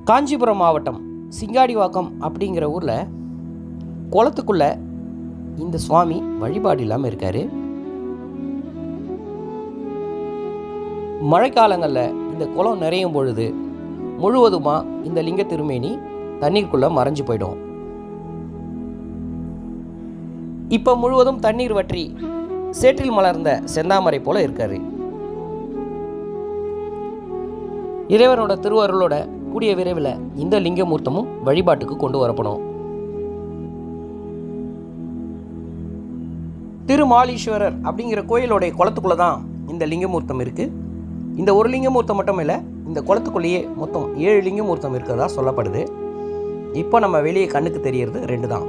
காஞ்சிபுரம் மாவட்டம் சிங்காடிவாக்கம் அப்படிங்கிற ஊரில் குளத்துக்குள்ளே இந்த சுவாமி வழிபாடு இல்லாமல் இருக்கார். மழைக்காலங்களில் இந்த குளம் நிறையும் பொழுது முழுவதுமாக இந்த லிங்க திருமேனி தண்ணீருக்குள்ளே மறைஞ்சு போயிடும். இப்போ முழுவதும் தண்ணீர் வற்றி சேற்றில் மலர்ந்த செந்தாமரை போல இருக்காரு. இறைவனோட திருவருளோட கூடிய விரைவில் இந்த லிங்கமூர்த்தமும் வழிபாட்டுக்கு கொண்டு வரப்படும். திருமாலீஸ்வரர் அப்படிங்கிற கோயிலோடைய குளத்துக்குள்ளே தான் இந்த லிங்கமூர்த்தம் இருக்குது. இந்த ஒரு லிங்கமூர்த்தம் மட்டும் இல்லை, இந்த குளத்துக்குள்ளேயே மொத்தம் 7 லிங்கமூர்த்தம் இருக்கிறதா சொல்லப்படுது. இப்போ நம்ம வெளியே கண்ணுக்கு தெரியறது 2 தான்.